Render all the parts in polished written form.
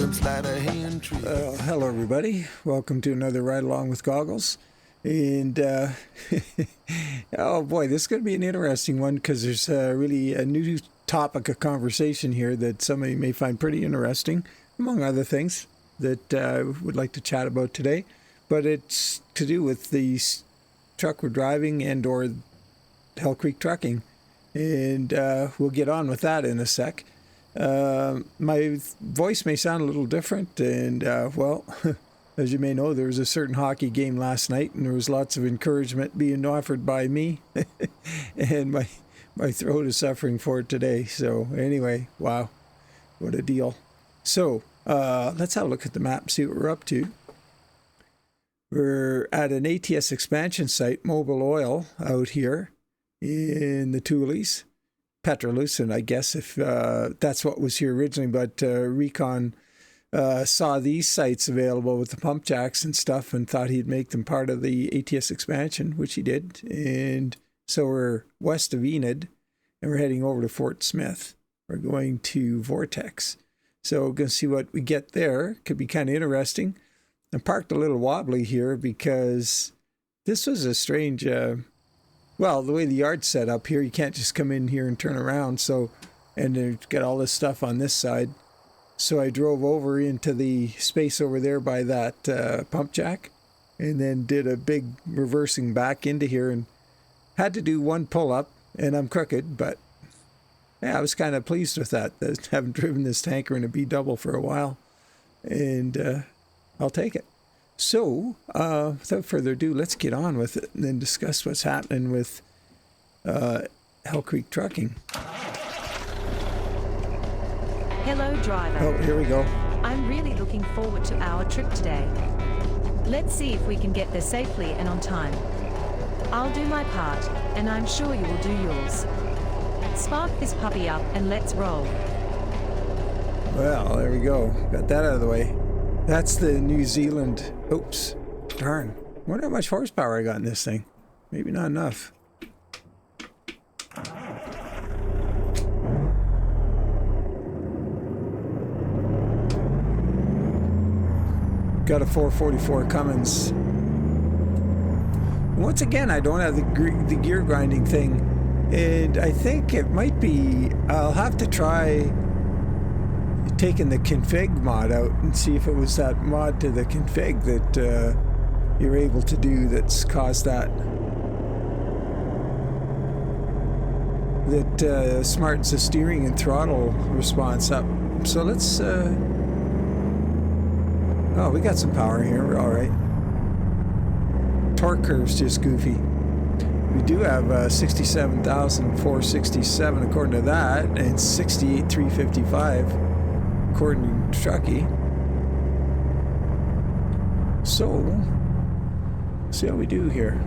them slide a hand tree. Hello everybody, welcome to another Ride Along with Goggles. And oh boy, this is going to be an interesting one because there's really a new topic of conversation here that somebody may find pretty interesting, among other things that I would like to chat about today. But it's to do with the truck we're driving and or Hell Creek Trucking. And we'll get on with that in a sec. My voice may sound a little different, and well, as you may know, there was a certain hockey game last night, and there was lots of encouragement being offered by me, and my throat is suffering for it today. So anyway, wow, what a deal. So let's have a look at the map, see what we're up to. We're at an ATS expansion site, Mobile Oil, out here in the Tules. Petrolucent, I guess, if that's what was here originally, but Recon saw these sites available with the pump jacks and stuff and thought he'd make them part of the ATS expansion, which he did. And so we're west of Enid, and we're heading over to Fort Smith. We're going to Vortex. So we're going to see what we get there. Could be kind of interesting. I'm parked a little wobbly here because this was a strange... well, the way the yard's set up here, you can't just come in here and turn around. So, and they've got all this stuff on this side. So I drove over into the space over there by that pump jack, and then did a big reversing back into here, and had to do one pull up. And I'm crooked, but yeah, I was kind of pleased with that. I haven't driven this tanker in a B Double for a while, and I'll take it. So, without further ado, let's get on with it and then discuss what's happening with Hell Creek Trucking. Hello, driver. Oh, here we go. I'm really looking forward to our trip today. Let's see if we can get there safely and on time. I'll do my part, and I'm sure you will do yours. Spark this puppy up and let's roll. Well, there we go. Got that out of the way. That's the New Zealand... Oops. Darn. Wonder how much horsepower I got in this thing. Maybe not enough. Got a 444 Cummins. Once again, I don't have the gear grinding thing. And I think it might be... I'll have to try... taking the config mod out and see if it was that mod to the config that you're able to do that's caused that smarts the steering and throttle response up. So let's oh, we got some power here, we're all right. Torque curve's just goofy. We do have 67,467 according to that, and 68,355 according to Trucky. So, see how we do here.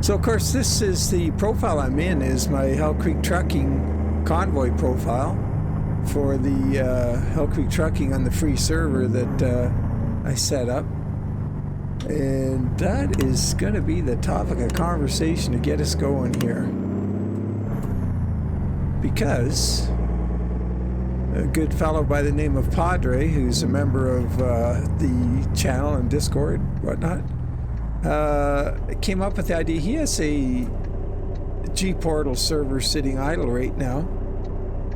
So, of course, this is the profile I'm in, is my Hell Creek Trucking convoy profile for the Hell Creek Trucking on the free server that I set up. And that is going to be the topic of conversation to get us going here. Because... a good fellow by the name of Padre, who's a member of the channel and Discord, whatnot, came up with the idea. He has a G-Portal server sitting idle right now,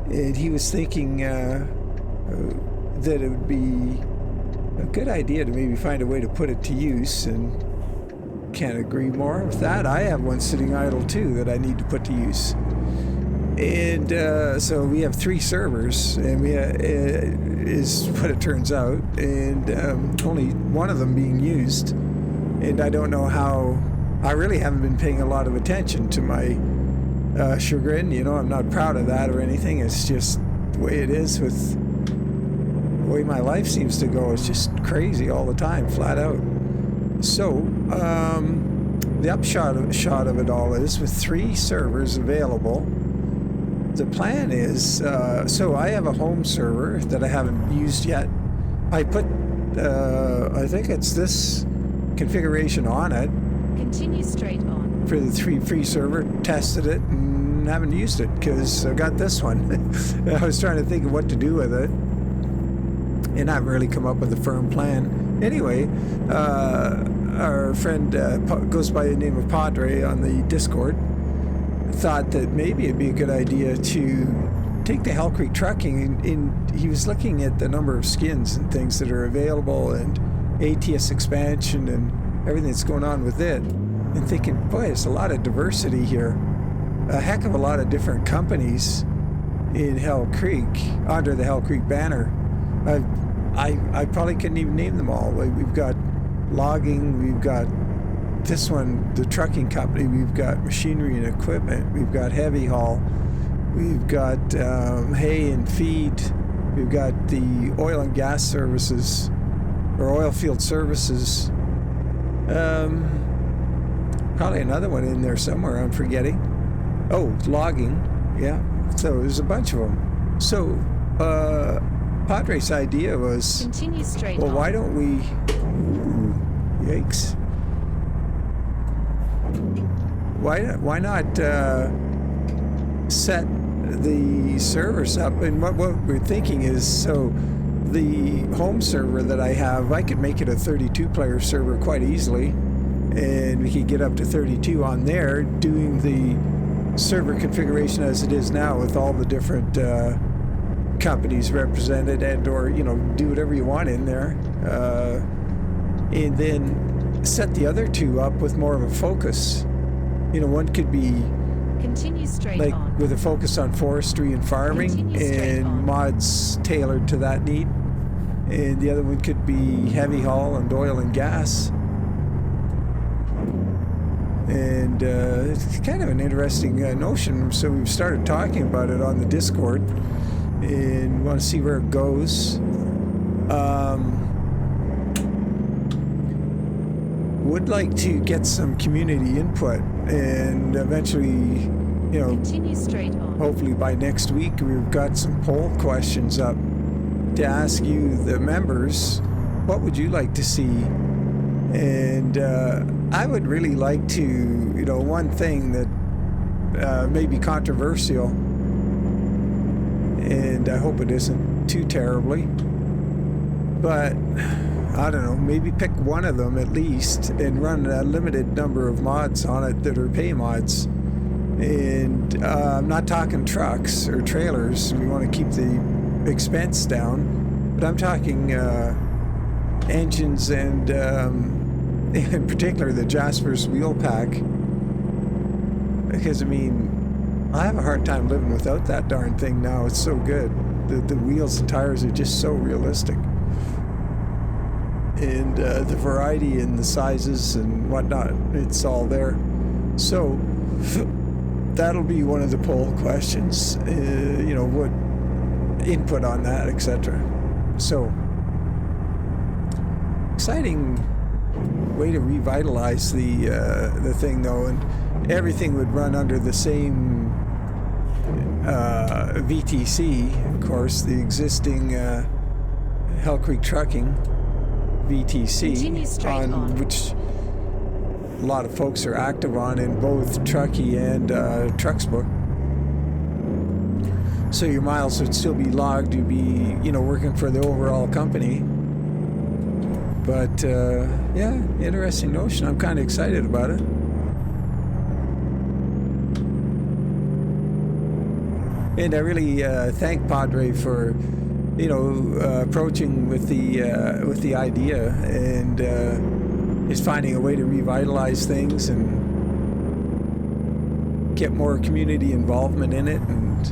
and he was thinking that it would be a good idea to maybe find a way to put it to use, and can't agree more with that. I have one sitting idle too that I need to put to use. And so we have 3 servers, and we is what it turns out, and only one of them being used. And I don't know how. I really haven't been paying a lot of attention to my chagrin. You know, I'm not proud of that or anything. It's just the way it is with the way my life seems to go. It's just crazy all the time, flat out. So the upshot of it all is, with 3 servers available, the plan is, so I have a home server that I haven't used yet. I put, I think it's this configuration on it. Continue straight on. For the free server, tested it, and and haven't used it because I got this one. I was trying to think of what to do with it, and I haven't really come up with a firm plan. Anyway, our friend goes by the name of Padre on the Discord, thought that maybe it'd be a good idea to take the Hell Creek Trucking, and he was looking at the number of skins and things that are available and ATS Expansion and everything that's going on with it, and thinking, boy, there's a lot of diversity here. A heck of a lot of different companies in Hell Creek, under the Hell Creek banner. I probably couldn't even name them all. Like, we've got logging, we've got this one, the trucking company, we've got machinery and equipment, we've got heavy haul, we've got hay and feed, we've got the oil and gas services, or oil field services. Probably another one in there somewhere I'm forgetting. Oh, logging, yeah. So there's a bunch of them. So Padre's idea was, continue straight on. Why don't we... Ooh, yikes. Why not set the servers up? And what we're thinking is, so the home server that I have, I could make it a 32-player server quite easily, and we could get up to 32 on there, doing the server configuration as it is now with all the different companies represented, and or do whatever you want in there, and then set the other two up with more of a focus. One could be continue straight like on. with a focus on forestry and farming and mods tailored to that need, and the other one could be heavy haul and oil and gas. And it's kind of an interesting notion, so we've started talking about it on the Discord and want to see where it goes. Would like to get some community input, and eventually, continue straight on. hopefully by next week, we've got some poll questions up to ask you, the members, what would you like to see? And I would really like to, one thing that may be controversial, and I hope it isn't too terribly, but I don't know, maybe pick one of them at least and run a limited number of mods on it that are pay mods. And I'm not talking trucks or trailers, we want to keep the expense down, but I'm talking engines and in particular the Jaspers wheel pack, because I have a hard time living without that darn thing now. It's so good. The wheels and tires are just so realistic, and the variety and the sizes and whatnot, it's all there. So that'll be one of the poll questions, what input on that, etc. So exciting way to revitalize the thing, though, and everything would run under the same VTC, of course, the existing Hell Creek Trucking VTC, on which a lot of folks are active on in both Truckee and Trucksbook. So your miles would still be logged. You'd be, working for the overall company. But yeah, interesting notion. I'm kind of excited about it. And I really thank Padre for, approaching with the idea, and is finding a way to revitalize things and get more community involvement in it. And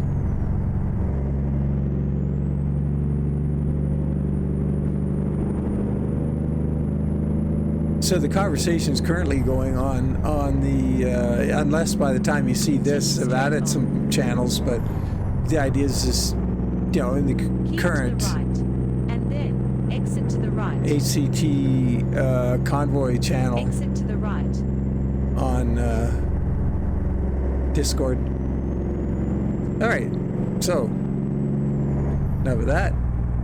so the conversation is currently going on the, unless by the time you see this, I've added some channels, but the idea is just, in the current and then exit to the right. HCT Convoy channel Exit to the right. on Discord. All right, so now with that,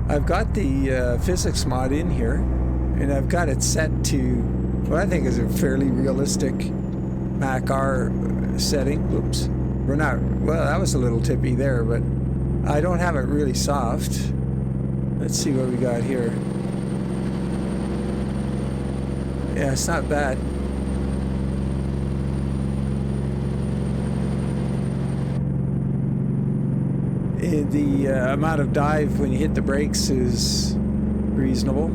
I've got the physics mod in here, and I've got it set to what I think is a fairly realistic Mack R setting. Oops. We're not, well, that was a little tippy there, but I don't have it really soft. Let's see what we got here. Yeah, it's not bad. The amount of dive when you hit the brakes is reasonable.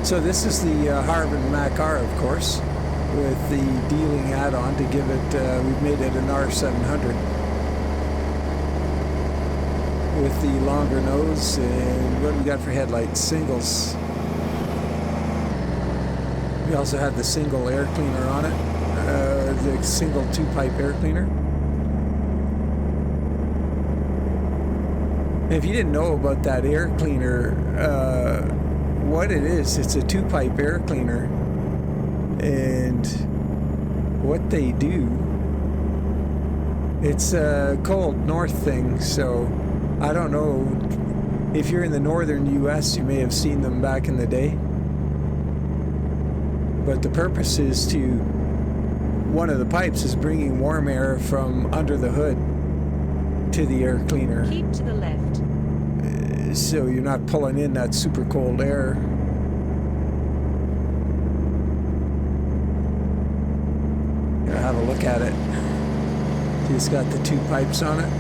So this is the Harven Mack R, of course, with the Dieling add-on to give it, we've made it an R700 with the longer nose. And what do we got for headlights? Singles. We also had the single air cleaner on it, the single two-pipe air cleaner. If you didn't know about that air cleaner, what it is, it's a two-pipe air cleaner, and what they do, it's a cold north thing. So I don't know if you're in the northern US, you may have seen them back in the day, but the purpose is to, one of the pipes is bringing warm air from under the hood to the air cleaner. Keep to the left. So you're not pulling in that super cold air. Gonna have a look at it. It's got the two pipes on it,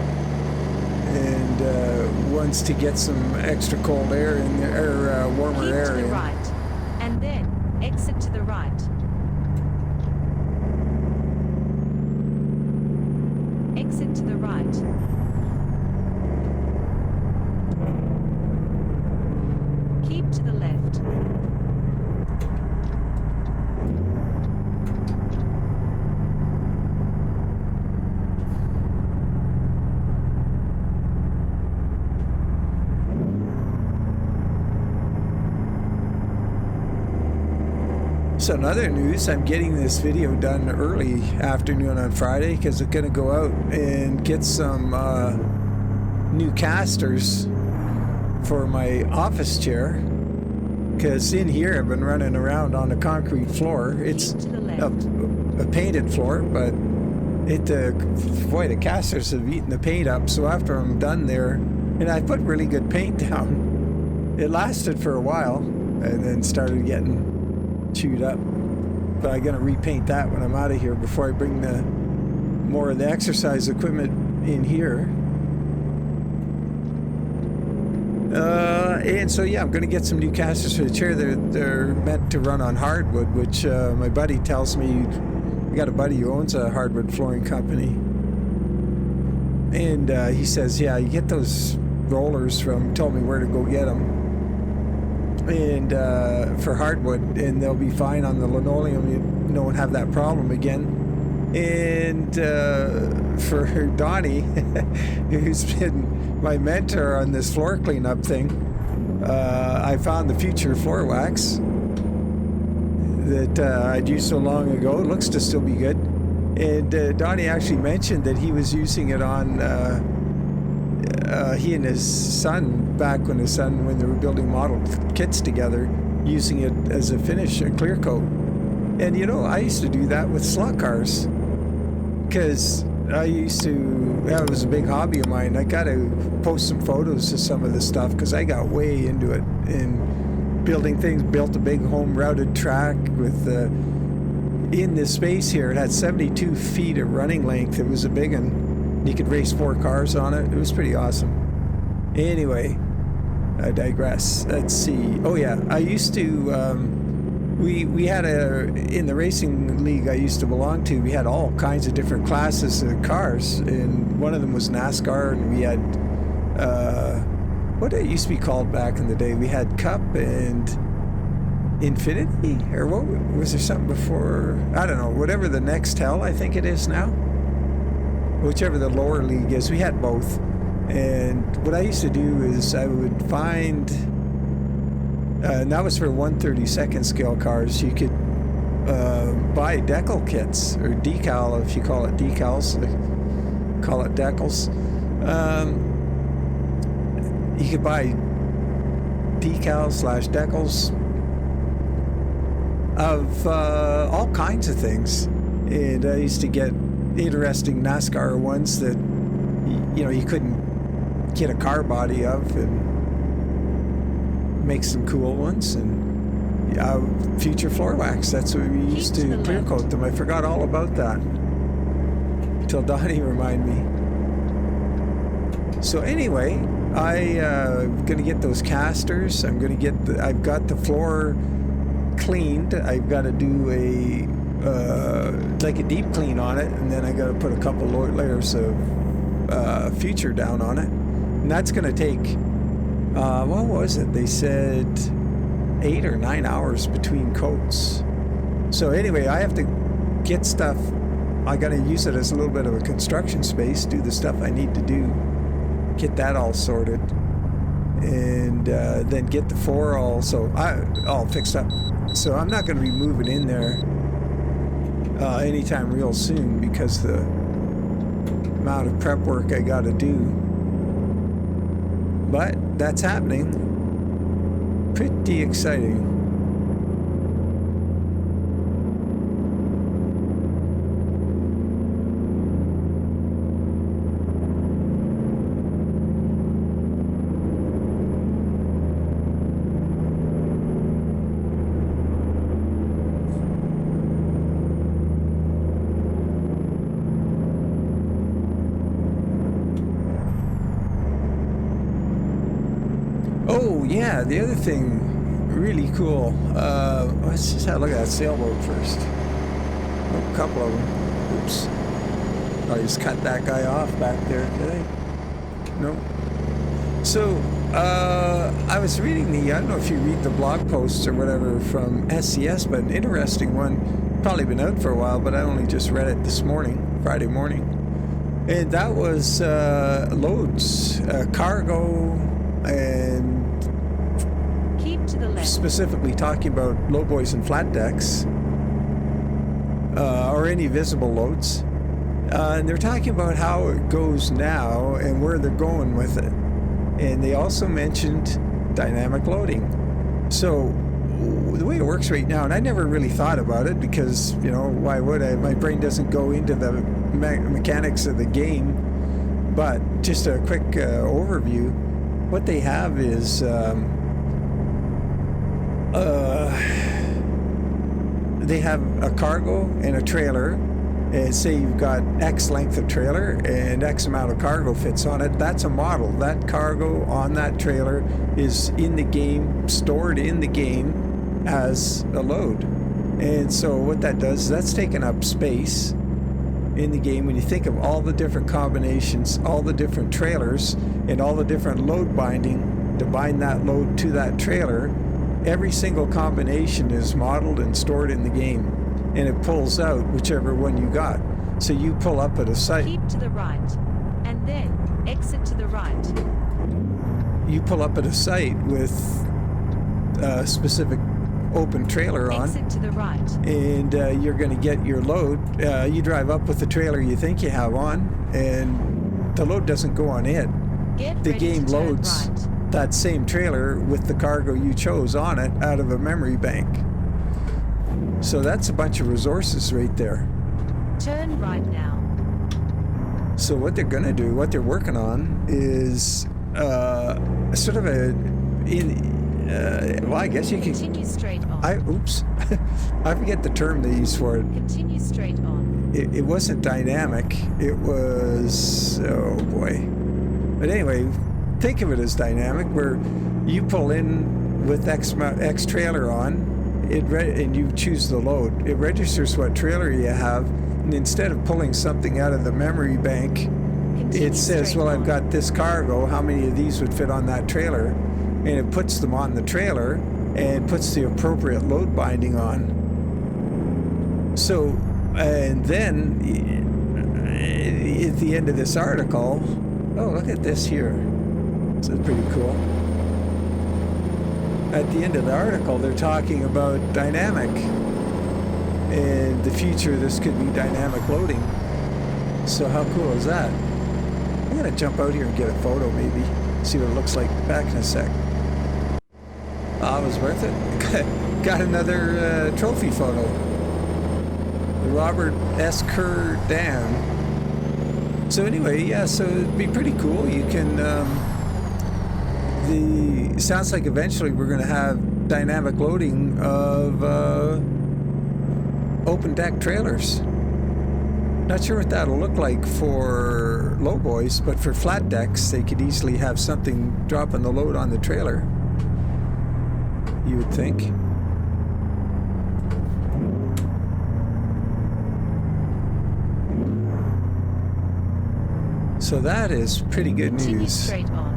and one's to get some extra cold air in there, or warmer Keep air to the in. right, and then exit to the right. Exit to the right. Keep to the left. So in other news, I'm getting this video done early afternoon on Friday because I'm going to go out and get some new casters for my office chair, because in here I've been running around on a concrete floor. It's a painted floor, but boy, the casters have eaten the paint up. So after I'm done there, and I put really good paint down, it lasted for a while and then started getting chewed up. But I'm gonna repaint that when I'm out of here before I bring more of the exercise equipment in here. And so yeah, I'm gonna get some new casters for the chair. They're meant to run on hardwood, which my buddy tells me. I got a buddy who owns a hardwood flooring company, and he says, yeah, you get those rollers from, told me where to go get them, and for hardwood, and they'll be fine on the linoleum. You don't have that problem again. And for Donnie, who's been my mentor on this floor cleanup thing, I found the Future Floor Wax that I'd used so long ago. It looks to still be good. And Donnie actually mentioned that he was using it on he and his son, back when they were building model kits together, using it as a finish, a clear coat. And you know, I used to do that with slot cars, because that was a big hobby of mine. I got to post some photos of some of this stuff, because I got way into it in building things. Built a big home routed track with in this space here. It had 72 feet of running length. It was a big one. You could race 4 cars on it. It was pretty awesome. Anyway, I digress. Let's see. Oh yeah, I used to. We had in the racing league I used to belong to, we had all kinds of different classes of cars, and one of them was NASCAR, and we had what it used to be called back in the day. We had Cup and Infinity, or what was there something before? I don't know. Whatever the Nextel, I think it is now. Whichever the lower league is, we had both. And what I used to do is I would find and that was for 1/32 scale cars. You could buy decal kits, or decal if you call it decals. They call it decals. You could buy decals/decals of all kinds of things. And I used to get interesting NASCAR ones that you couldn't get a car body of, and make some cool ones. And future floor wax, that's what we used to clear coat them. I forgot all about that until Donnie reminded me. So anyway, I'm gonna get those casters. I've got the floor cleaned. I've got to do a deep clean on it, and then I got to put a couple layers of future down on it, and that's gonna take what was it? They said 8 or 9 hours between coats. So anyway, I have to get stuff. I got to use it as a little bit of a construction space, do the stuff I need to do, get that all sorted, and then get the floor all fixed up. So I'm not going to be moving in there anytime real soon, because the amount of prep work I got to do. But that's happening. Pretty exciting. Oh yeah, the other thing, really cool. Let's just have a look at that sailboat first. Oh, a couple of them. Oops. I just cut that guy off back there, did I? No. So, I was reading I don't know if you read the blog posts or whatever from SCS, but an interesting one, probably been out for a while, but I only just read it this morning, Friday morning. And that was loads, cargo, and keep to the left. Specifically talking about lowboys and flat decks, or any visible loads. And they're talking about how it goes now and where they're going with it. And they also mentioned dynamic loading. So the way it works right now, and I never really thought about it because, why would I? My brain doesn't go into the mechanics of the game. But just a quick overview. What they have is they have a cargo and a trailer, and say you've got X length of trailer and X amount of cargo fits on it. That's a model. That cargo on that trailer is in the game, stored in the game as a load. And so what that does is that's taking up space in the game. When you think of all the different combinations, all the different trailers, and all the different load binding to bind that load to that trailer, every single combination is modeled and stored in the game, and it pulls out whichever one you got. So you pull up at a site. Keep to the right, and then exit to the right. You pull up at a site with a specific open trailer on. Exit to the right. And you're going to get your load. You drive up with the trailer you think you have on, and the load doesn't go on it. The game loads that same trailer with the cargo you chose on it out of a memory bank. So that's a bunch of resources right there. Turn right now. So what they're going to do, what they're working on is sort of well, I guess you can... Continue straight on. I forget the term they use for it. Continue straight on. It wasn't dynamic. It was... Oh, boy. But anyway, think of it as dynamic, where you pull in with X trailer on, and you choose the load. It registers what trailer you have, and instead of pulling something out of the memory bank, it says, well, I've got this cargo, how many of these would fit on that trailer? And it puts them on the trailer and puts the appropriate load binding on. So, and then at the end of this article, oh, look at this here. This is pretty cool. at the end of the article, they're talking about dynamic. In the future, this could be dynamic loading. So how cool is that? I'm gonna jump out here and get a photo, maybe. See what it looks like. Back in a sec. Oh, it was worth it. Got another trophy photo. The Robert S. Kerr Dam. So anyway, yeah, so it'd be pretty cool. You can, sounds like eventually we're going to have dynamic loading of open deck trailers. Not sure what that'll look like for low boys, but for flat decks, they could easily have something dropping the load on the trailer, you would think. So that is pretty good Continue news. straight on.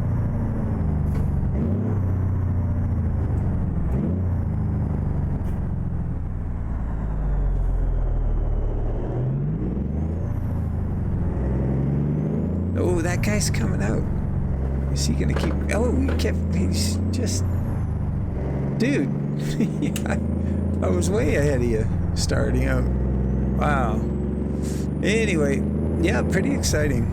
Oh, that guy's coming out. Is he gonna keep? Oh, he's just, dude. Yeah, I was way ahead of you starting out. Wow. Anyway, yeah, pretty exciting.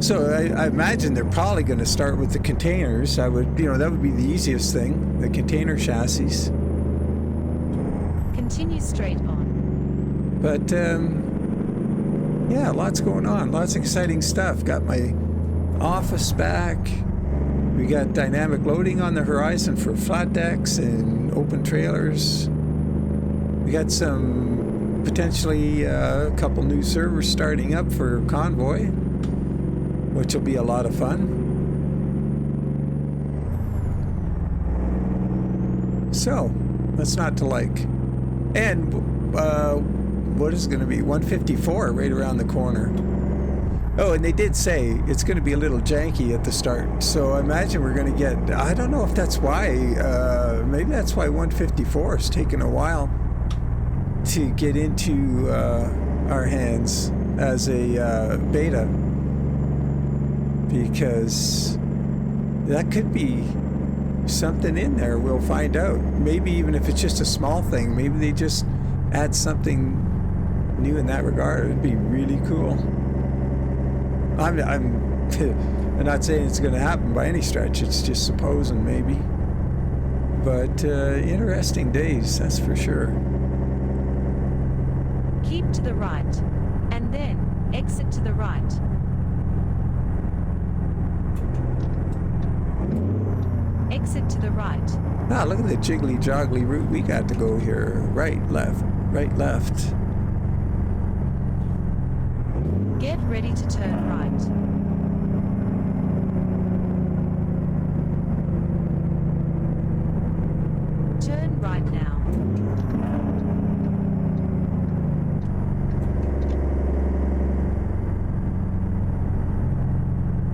So I imagine they're probably going to start with the containers. That would be the easiest thing, the container chassis. Continue straight on. But yeah, lots going on, lots of exciting stuff. Got my office back. We got dynamic loading on the horizon for flat decks and open trailers. We got some potentially a couple new servers starting up for Convoy, which will be a lot of fun. So, what's not to like? And what is it going to be? 154 right around the corner. Oh, and they did say it's going to be a little janky at the start. So I imagine we're going to get, I don't know if that's why, maybe that's why 154 is taking a while to get into our hands as a beta. Because that could be something in there. We'll find out. Maybe even if it's just a small thing, maybe they just add something new in that regard. It'd be really cool. I'm not saying it's going to happen by any stretch. It's just supposing, maybe. But interesting days, that's for sure. Keep to the right, and then exit to the right. Exit to the right. Ah, look at the jiggly joggly route we got to go here. Right, left, right, left. Get ready to turn right. Turn right now.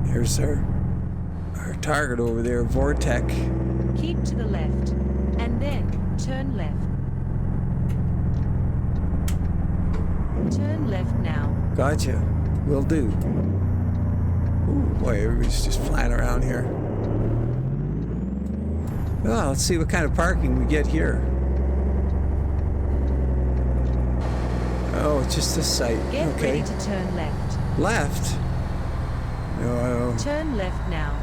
Here's our target over there, Vortec. Keep to the left, and then turn left. Turn left now. Gotcha. Will do. Ooh, boy, everybody's just flying around here. Well, let's see what kind of parking we get here. Oh, it's just this site. Get okay. ready to turn left. Left? No, turn left now.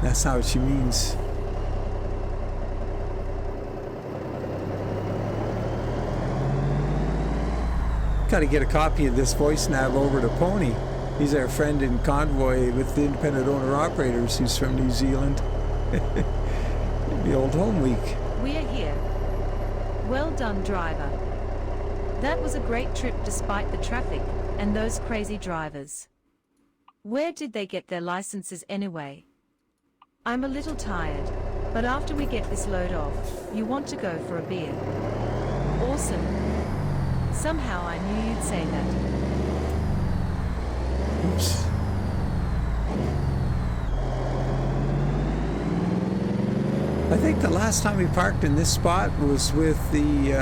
that's not what she means. Got to get a copy of this Voice Nav over to Pony. He's our friend in Convoy with the independent owner operators who's from New Zealand. The old home week. We're here. Well done, driver. That was a great trip despite the traffic and those crazy drivers. Where did they get their licenses anyway? I'm a little tired, but after we get this load off, you want to go for a beer. Awesome. Somehow I knew you'd say that. Oops. I think the last time we parked in this spot was with the,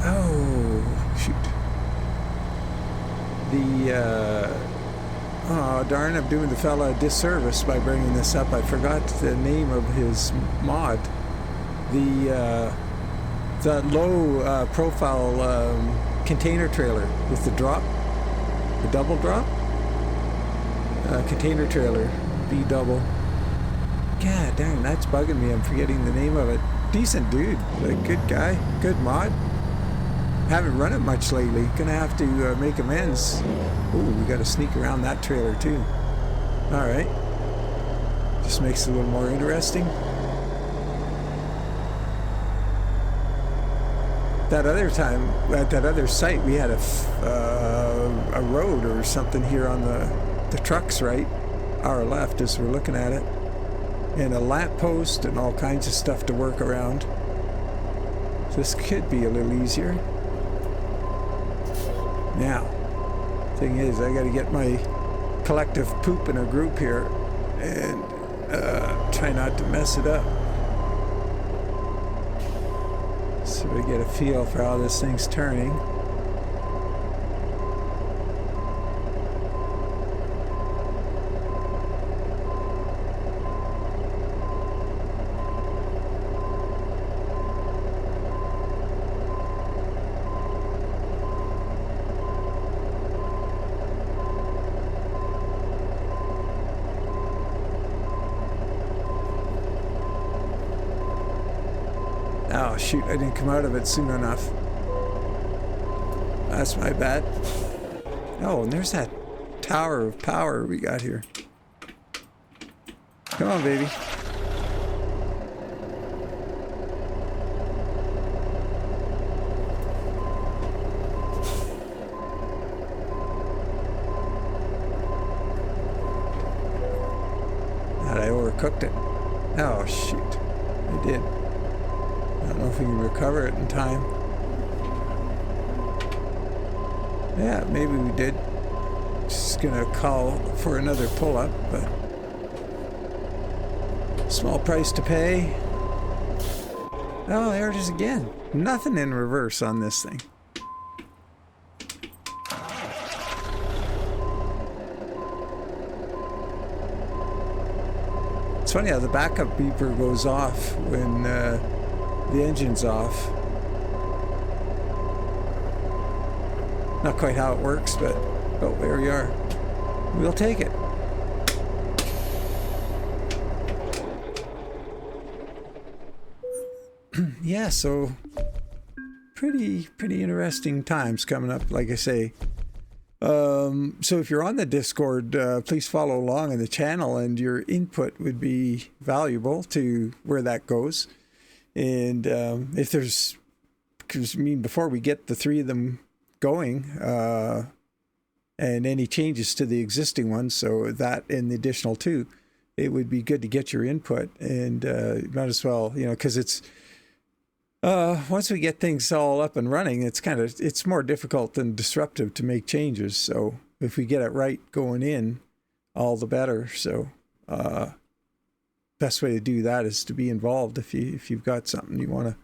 oh, shoot. The, Oh, darn, I'm doing the fella a disservice by bringing this up. I forgot the name of his mod. The low profile container trailer with the drop, the double drop. Container trailer, B Double. God dang, that's bugging me. I'm forgetting the name of it. Decent dude, a good guy, good mod. Haven't run it much lately. Gonna have to make amends. Ooh, we gotta sneak around that trailer too. Alright. Just makes it a little more interesting. That other time, at that other site, we had a road or something here on the trucks, right? Our left as we're looking at it. And a lamp post and all kinds of stuff to work around. This could be a little easier. Now, thing is, I got to get my collective poop in a group here and try not to mess it up. So we get a feel for how this thing's turning. Oh shoot, I didn't come out of it soon enough. That's my bad. Oh, and there's that tower of power we got here. Come on, baby. God, I overcooked it. Oh shoot, I did. I don't know if we can recover it in time. Yeah, maybe we did. Just gonna call for another pull-up, but small price to pay. Oh, there it is again. Nothing in reverse on this thing. It's funny how the backup beeper goes off when the engine's off. Not quite how it works, but oh, there we are. We'll take it. Yeah, so pretty interesting times coming up, like I say. So if you're on the Discord, please follow along in the channel, and your input would be valuable to where that goes. And if there's, because I mean, before we get the three of them going, and any changes to the existing ones, so that and the additional two, it would be good to get your input. And might as well, you know, because it's once we get things all up and running, it's more difficult than disruptive to make changes. So if we get it right going in, all the better. So best way to do that is to be involved. If you've got something you want to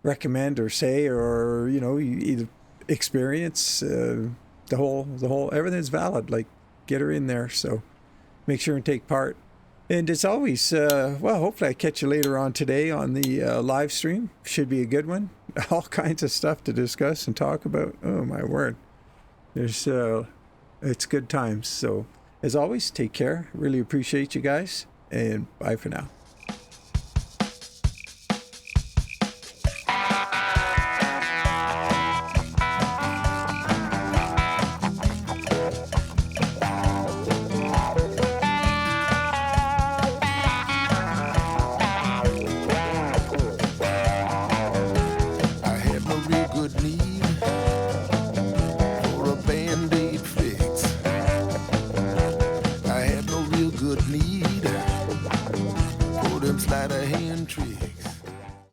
recommend or say, or you know, you either experience, the whole everything's valid. Like, get her in there. So make sure and take part. And as always, well, hopefully I catch you later on today on the live stream. Should be a good one. All kinds of stuff to discuss and talk about. Oh my word, there's it's good times. So as always, take care. Really appreciate you guys, and bye for now.